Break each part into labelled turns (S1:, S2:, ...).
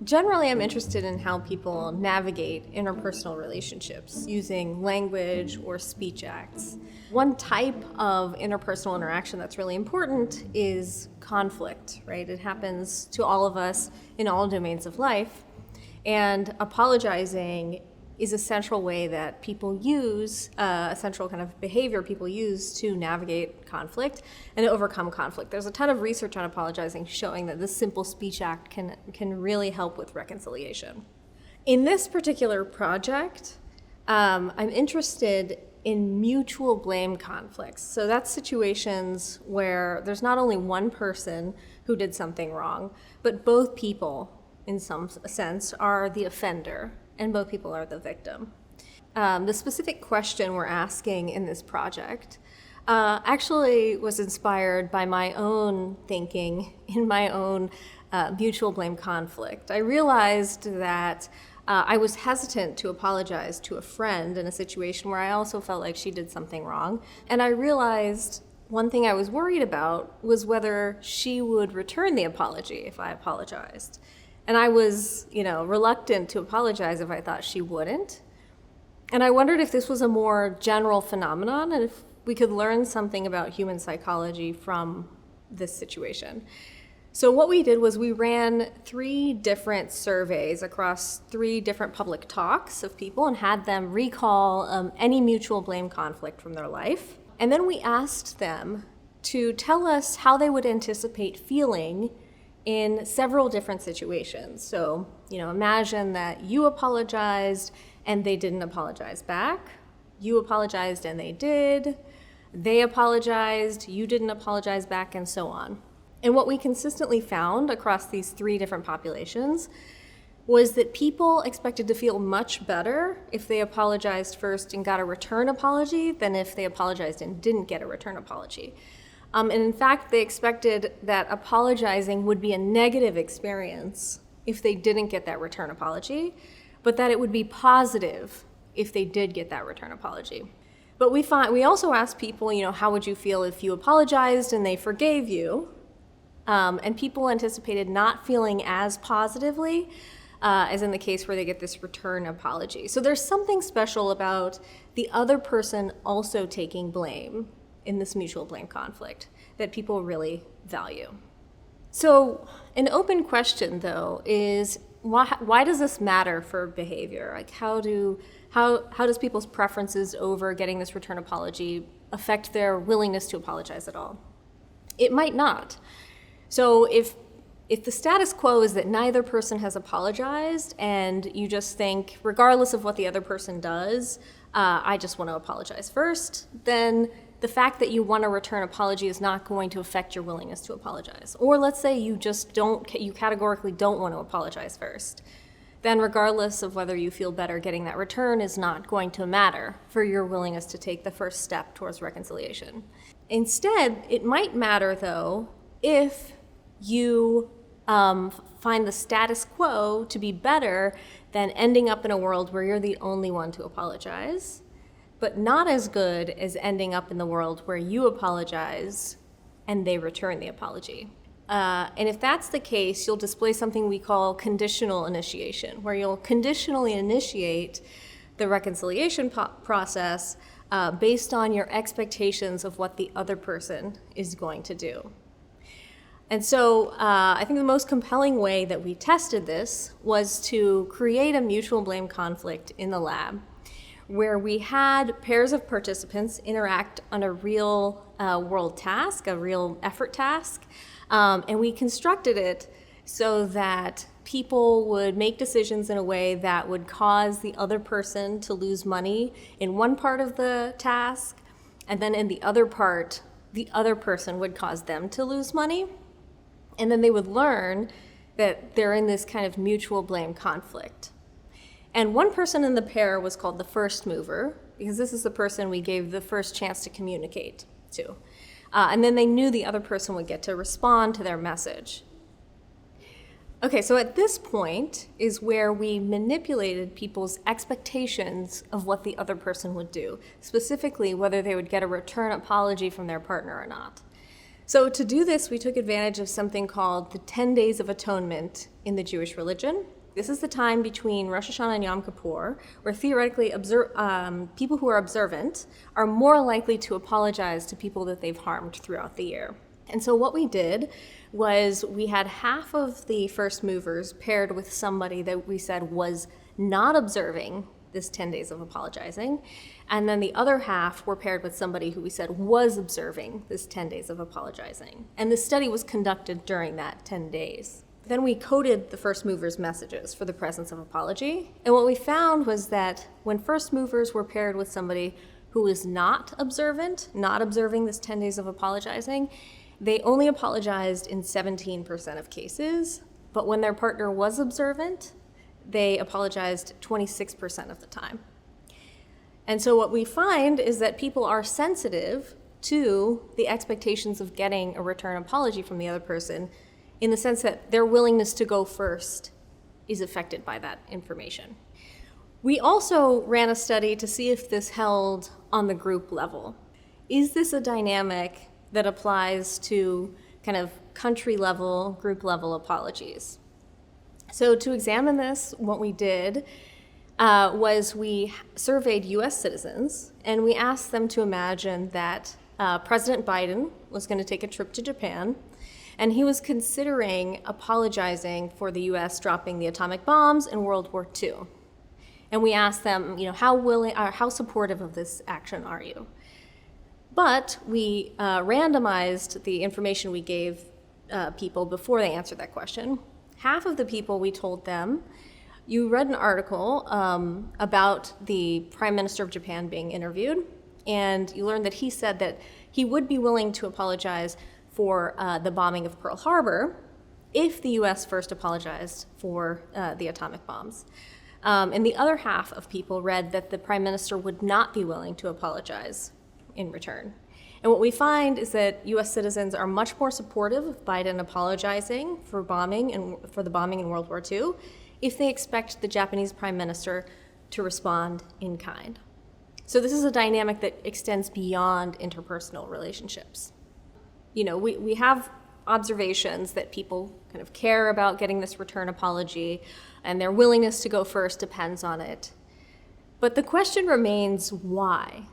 S1: Generally, I'm interested in how people navigate interpersonal relationships using language or speech acts. One type of interpersonal interaction that's really important is conflict, right? It happens to all of us in all domains of life. And apologizing is a central way that people use, a central kind of behavior people use to navigate conflict and to overcome conflict. There's a ton of research on apologizing showing that this simple speech act can really help with reconciliation. In this particular project, I'm interested in mutual blame conflicts. So that's situations where there's not only one person who did something wrong, but both people, in some sense, are the offender, and both people are the victim. The specific question we're asking in this project actually was inspired by my own thinking in my own mutual blame conflict. I realized that I was hesitant to apologize to a friend in a situation where I also felt like she did something wrong. And I realized one thing I was worried about was whether she would return the apology if I apologized. And I was, reluctant to apologize if I thought she wouldn't. And I wondered if this was a more general phenomenon and if we could learn something about human psychology from this situation. So what we did was we ran 3 different surveys across 3 different public talks of people and had them recall any mutual blame conflict from their life. And then we asked them to tell us how they would anticipate feeling in several different situations. So, imagine that you apologized and they didn't apologize back. You apologized and they did. They apologized, you didn't apologize back, and so on. And what we consistently found across these 3 different populations was that people expected to feel much better if they apologized first and got a return apology than if they apologized and didn't get a return apology. And in fact, they expected that apologizing would be a negative experience if they didn't get that return apology, but that it would be positive if they did get that return apology. But we also asked people, how would you feel if you apologized and they forgave you? And people anticipated not feeling as positively as in the case where they get this return apology. So there's something special about the other person also taking blame in this mutual blame conflict that people really value. So an open question, though, is why does this matter for behavior? Like how does people's preferences over getting this return apology affect their willingness to apologize at all? It might not. So if the status quo is that neither person has apologized and you just think, regardless of what the other person does, I just want to apologize first, then the fact that you want a return apology is not going to affect your willingness to apologize. Or let's say you categorically don't want to apologize first. Then regardless of whether you feel better getting that return is not going to matter for your willingness to take the first step towards reconciliation. Instead, it might matter, though, if you find the status quo to be better than ending up in a world where you're the only one to apologize, but not as good as ending up in the world where you apologize and they return the apology. And if that's the case, you'll display something we call conditional initiation, where you'll conditionally initiate the reconciliation process based on your expectations of what the other person is going to do. And so I think the most compelling way that we tested this was to create a mutual blame conflict in the lab, where we had pairs of participants interact on a real world task, a real effort task, and we constructed it so that people would make decisions in a way that would cause the other person to lose money in one part of the task, and then in the other part, the other person would cause them to lose money. And then they would learn that they're in this kind of mutual blame conflict. And one person in the pair was called the first mover, because this is the person we gave the first chance to communicate to. And then they knew the other person would get to respond to their message. Okay, so at this point is where we manipulated people's expectations of what the other person would do, specifically whether they would get a return apology from their partner or not. So to do this, we took advantage of something called the 10 Days of Atonement in the Jewish religion. This is the time between Rosh Hashanah and Yom Kippur, where theoretically people who are observant are more likely to apologize to people that they've harmed throughout the year. And so what we did was we had half of the first movers paired with somebody that we said was not observing this 10 days of apologizing, and then the other half were paired with somebody who we said was observing this 10 days of apologizing. And the study was conducted during that 10 days. Then we coded the first movers' messages for the presence of apology, and what we found was that when first movers were paired with somebody who was not observant, not observing this 10 days of apologizing, they only apologized in 17% of cases, but when their partner was observant, they apologized 26% of the time. And so what we find is that people are sensitive to the expectations of getting a return apology from the other person, in the sense that their willingness to go first is affected by that information. We also ran a study to see if this held on the group level. Is this a dynamic that applies to kind of country level, group level apologies? So to examine this, what we did was we surveyed US citizens, and we asked them to imagine that President Biden was going to take a trip to Japan, and he was considering apologizing for the US dropping the atomic bombs in World War II. And we asked them, how supportive of this action are you? But we randomized the information we gave people before they answered that question. Half of the people, we told them, you read an article about the Prime Minister of Japan being interviewed, and you learned that he said that he would be willing to apologize for the bombing of Pearl Harbor if the US first apologized for the atomic bombs. And the other half of people read that the Prime Minister would not be willing to apologize in return. And what we find is that US citizens are much more supportive of Biden apologizing for the bombing in World War II if they expect the Japanese Prime Minister to respond in kind. So this is a dynamic that extends beyond interpersonal relationships. We have observations that people kind of care about getting this return apology, and their willingness to go first depends on it. But the question remains, why?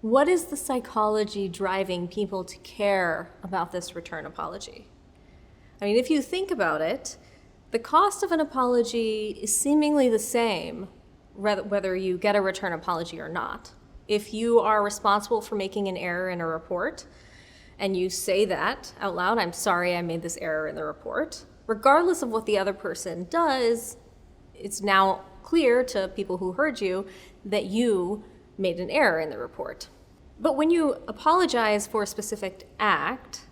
S1: What is the psychology driving people to care about this return apology? I mean, if you think about it, the cost of an apology is seemingly the same whether you get a return apology or not. If you are responsible for making an error in a report, and you say that out loud, I'm sorry I made this error in the report, regardless of what the other person does, it's now clear to people who heard you that you made an error in the report. But when you apologize for a specific act,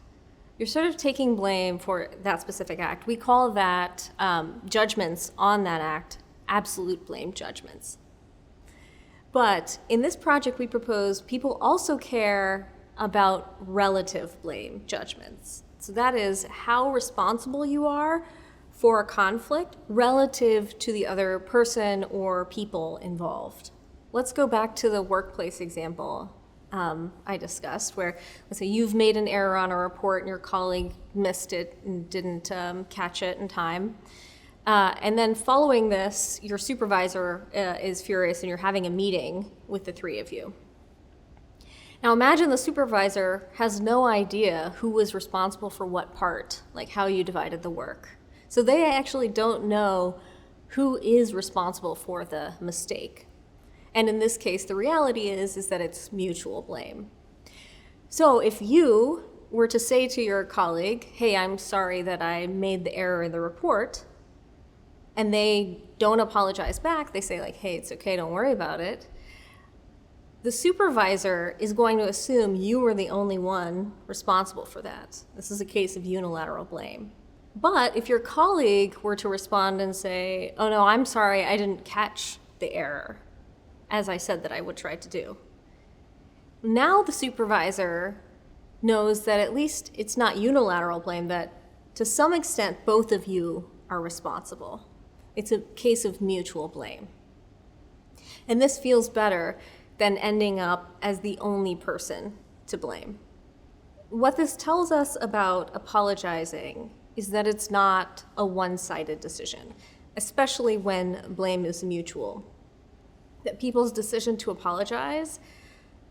S1: you're sort of taking blame for that specific act. We call that judgments on that act absolute blame judgments. But in this project, we propose people also care about relative blame judgments. So that is how responsible you are for a conflict relative to the other person or people involved. Let's go back to the workplace example I discussed, where let's say you've made an error on a report and your colleague missed it and didn't catch it in time. And then following this, your supervisor is furious and you're having a meeting with the three of you. Now imagine the supervisor has no idea who was responsible for what part, like how you divided the work. So they actually don't know who is responsible for the mistake. And in this case, the reality is that it's mutual blame. So if you were to say to your colleague, hey, I'm sorry that I made the error in the report, and they don't apologize back, they say like, hey, it's okay, don't worry about it, the supervisor is going to assume you were the only one responsible for that. This is a case of unilateral blame. But if your colleague were to respond and say, oh no, I'm sorry, I didn't catch the error, as I said that I would try to do, now the supervisor knows that at least it's not unilateral blame, that to some extent both of you are responsible. It's a case of mutual blame. And this feels better than ending up as the only person to blame. What this tells us about apologizing is that it's not a one-sided decision, especially when blame is mutual. That people's decision to apologize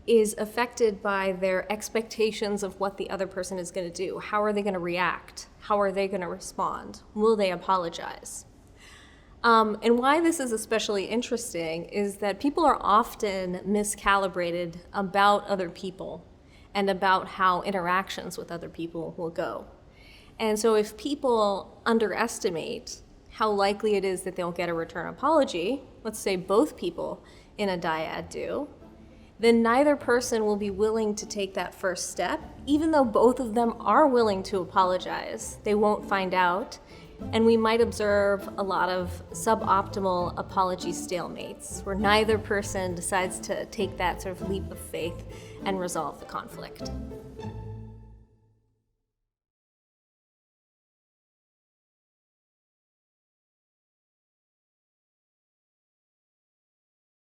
S1: is affected by their expectations of what the other person is going to do. How are they going to react? How are they going to respond? Will they apologize? And why this is especially interesting is that people are often miscalibrated about other people and about how interactions with other people will go. And so if people underestimate how likely it is that they'll get a return apology, let's say both people in a dyad do, then neither person will be willing to take that first step. Even though both of them are willing to apologize, they won't find out, and we might observe a lot of suboptimal apology stalemates, where neither person decides to take that sort of leap of faith and resolve the conflict.